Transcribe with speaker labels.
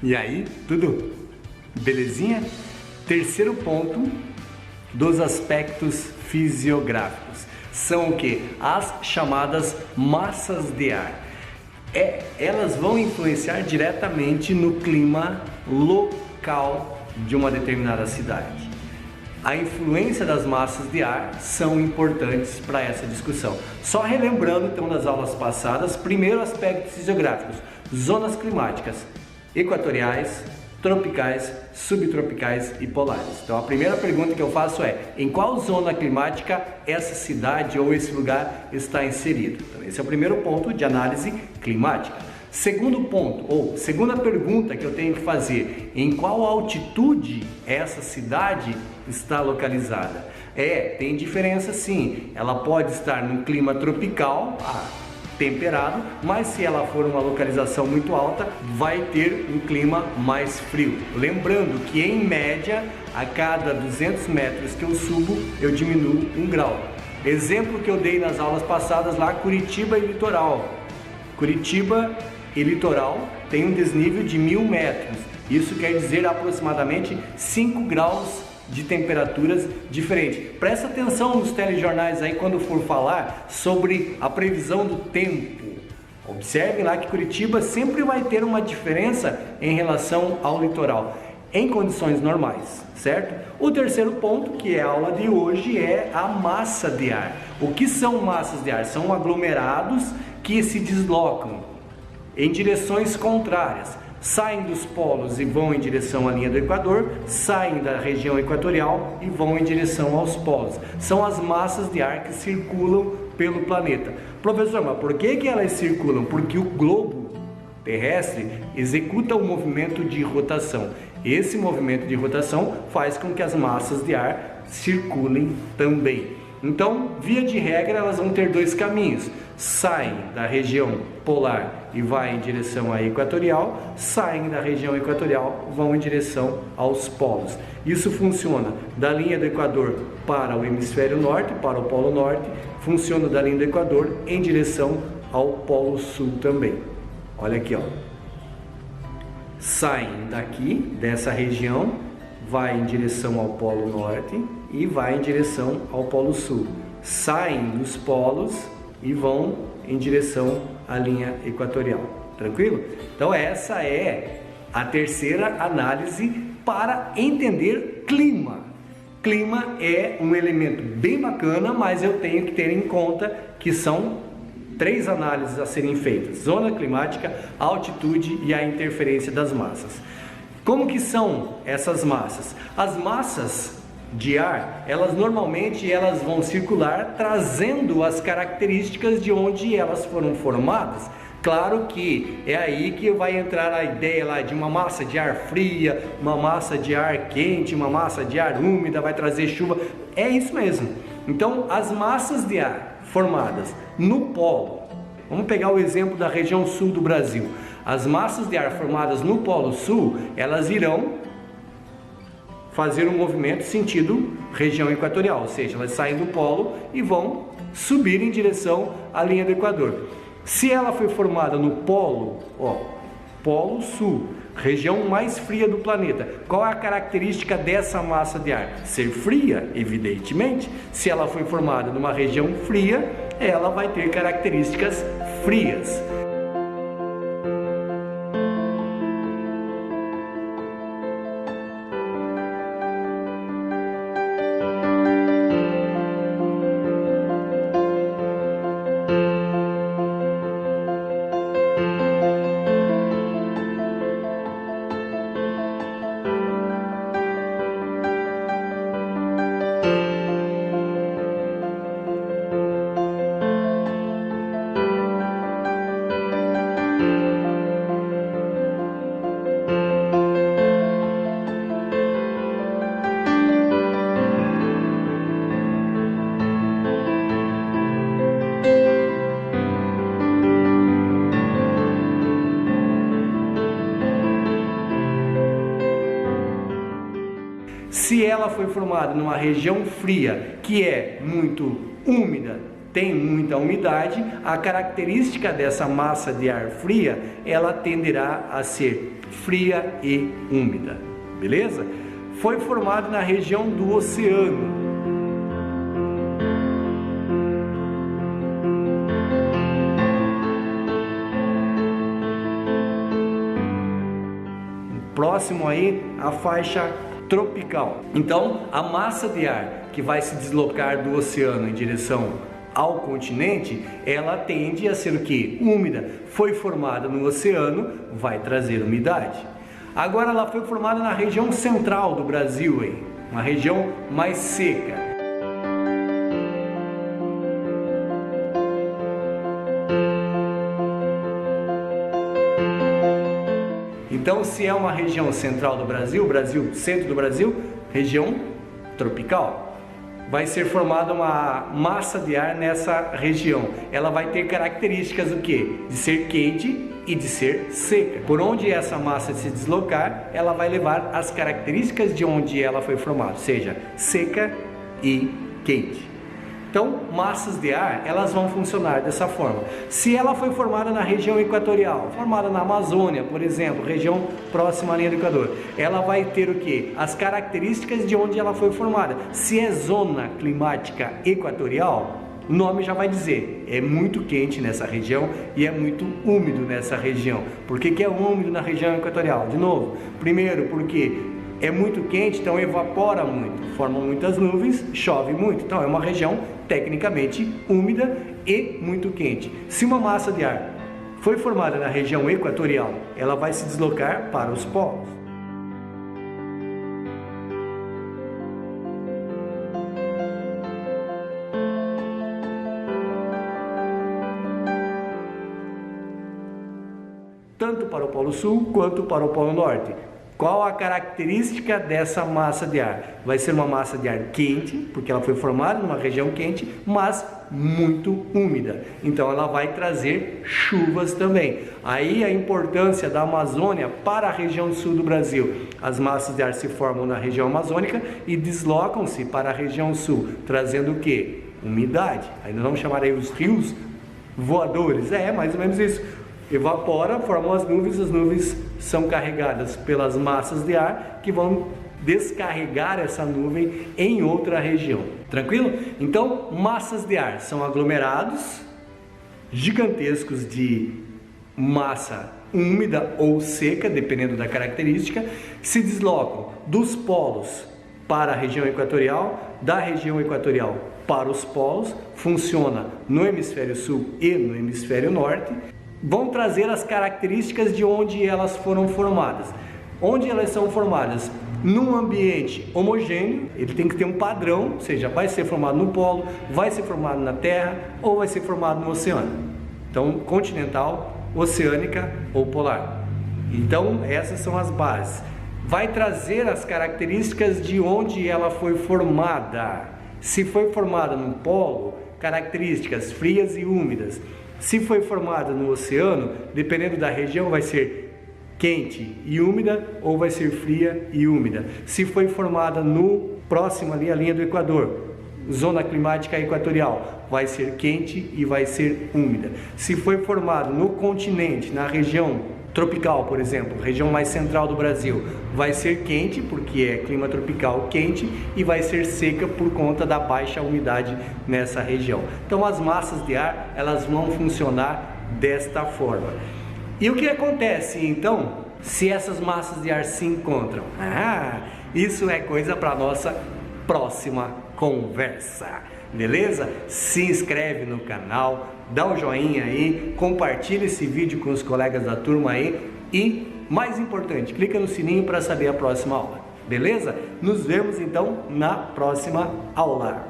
Speaker 1: E aí, tudo belezinha? Terceiro ponto dos aspectos fisiográficos são o que? As chamadas massas de ar. Elas vão influenciar diretamente no clima local de uma determinada cidade. A influência das massas de ar são importantes para essa discussão. Só relembrando então das aulas passadas, primeiro aspectos fisiográficos, zonas climáticas, equatoriais, tropicais, subtropicais e polares. Então a primeira pergunta que eu faço é: em qual zona climática essa cidade ou esse lugar está inserido? Então esse é o primeiro ponto de análise climática. Segundo ponto, ou segunda pergunta que eu tenho que fazer: em qual altitude essa cidade está localizada? Tem diferença sim, ela pode estar num clima tropical, temperado, mas se ela for uma localização muito alta, vai ter um clima mais frio. Lembrando que em média, a cada 200 metros que eu subo, eu diminuo 1 grau. Exemplo que eu dei nas aulas passadas lá, Curitiba e litoral. Curitiba e litoral tem um desnível de 1000 metros. Isso quer dizer aproximadamente 5 graus de temperaturas diferentes. Presta atenção nos telejornais aí quando for falar sobre a previsão do tempo. Observem lá que Curitiba sempre vai ter uma diferença em relação ao litoral, em condições normais, certo? O terceiro ponto, que é a aula de hoje, é a massa de ar. O que são massas de ar? São aglomerados que se deslocam em direções contrárias. Saem dos polos e vão em direção à linha do Equador, saem da região equatorial e vão em direção aos polos. São as massas de ar que circulam pelo planeta. Professor, mas por que elas circulam? Porque o globo terrestre executa um movimento de rotação. Esse movimento de rotação faz com que as massas de ar circulem também. Então, via de regra, elas vão ter dois caminhos: saem da região polar e vai em direção à equatorial, saem da região equatorial, vão em direção aos polos. Isso funciona da linha do Equador para o hemisfério norte, para o polo norte, funciona da linha do Equador em direção ao polo sul também. Olha aqui, ó. Saem daqui, dessa região, vai em direção ao polo norte e vai em direção ao polo sul. Saem dos polos e vão em direção à linha equatorial. Tranquilo? Então essa é a terceira análise para entender clima. Clima é um elemento bem bacana, mas eu tenho que ter em conta que são 3 análises a serem feitas: zona climática, altitude e a interferência das massas. Como que são essas massas? As massas de ar, elas normalmente vão circular trazendo as características de onde elas foram formadas. Claro que é aí que vai entrar a ideia lá de uma massa de ar fria, uma massa de ar quente, uma massa de ar úmida, vai trazer chuva. É isso mesmo. Então, as massas de ar formadas no polo, vamos pegar o exemplo da região sul do Brasil. As massas de ar formadas no polo sul, elas irão fazer um movimento sentido região equatorial, ou seja, elas saem do polo e vão subir em direção à linha do Equador. Se ela foi formada no polo, polo sul, região mais fria do planeta, qual é a característica dessa massa de ar? Ser fria, evidentemente. Se ela foi formada numa região fria, ela vai ter características frias. Se ela foi formada numa região fria, que é muito úmida, tem muita umidade, a característica dessa massa de ar fria, ela tenderá a ser fria e úmida, beleza? Foi formado na região do oceano. Próximo aí a faixa tropical. Então, a massa de ar que vai se deslocar do oceano em direção ao continente, ela tende a ser o que? Úmida. Foi formada no oceano, vai trazer umidade. Agora ela foi formada na região central do Brasil, hein? Uma região mais seca. Então, se é uma região central do Brasil, centro do Brasil, região tropical, vai ser formada uma massa de ar nessa região. Ela vai ter características do quê? De ser quente e de ser seca. Por onde essa massa se deslocar, ela vai levar as características de onde ela foi formada, seja seca e quente. Então, massas de ar, elas vão funcionar dessa forma. Se ela foi formada na região equatorial, formada na Amazônia, por exemplo, região próxima à linha do Equador, ela vai ter o quê? As características de onde ela foi formada. Se é zona climática equatorial, o nome já vai dizer, é muito quente nessa região e é muito úmido nessa região. Por que é úmido na região equatorial? De novo, primeiro porque é muito quente, então evapora muito, forma muitas nuvens, chove muito. Então é uma região tecnicamente úmida e muito quente. Se uma massa de ar foi formada na região equatorial, ela vai se deslocar para os polos. Tanto para o Polo Sul quanto para o Polo Norte. Qual a característica dessa massa de ar? Vai ser uma massa de ar quente, porque ela foi formada numa região quente, mas muito úmida. Então ela vai trazer chuvas também. Aí a importância da Amazônia para a região sul do Brasil. As massas de ar se formam na região amazônica e deslocam-se para a região sul, trazendo o quê? Umidade. Aí nós vamos chamar aí os rios voadores. É mais ou menos isso. Evapora, formam as nuvens são carregadas pelas massas de ar que vão descarregar essa nuvem em outra região. Tranquilo? Então, massas de ar são aglomerados gigantescos de massa úmida ou seca, dependendo da característica, que se deslocam dos polos para a região equatorial, da região equatorial para os polos, funciona no hemisfério sul e no hemisfério norte. Vão trazer as características de onde elas foram formadas. Onde elas são formadas? Num ambiente homogêneo, ele tem que ter um padrão, ou seja, vai ser formado no polo, vai ser formado na terra ou vai ser formado no oceano. Então, continental, oceânica ou polar. Então, essas são as bases. Vai trazer as características de onde ela foi formada. Se foi formada no polo, características frias e úmidas. Se foi formada no oceano, dependendo da região, vai ser quente e úmida ou vai ser fria e úmida. Se foi formada no próximo ali à linha do Equador, zona climática equatorial, vai ser quente e vai ser úmida. Se foi formado no continente, na região tropical, por exemplo, região mais central do Brasil, vai ser quente porque é clima tropical quente e vai ser seca por conta da baixa umidade nessa região. Então as massas de ar, elas vão funcionar desta forma. E o que acontece então se essas massas de ar se encontram? Isso é coisa para nossa próxima conversa. Beleza? Se inscreve no canal, dá um joinha aí, compartilha esse vídeo com os colegas da turma aí e, mais importante, clica no sininho para saber a próxima aula. Beleza? Nos vemos então na próxima aula.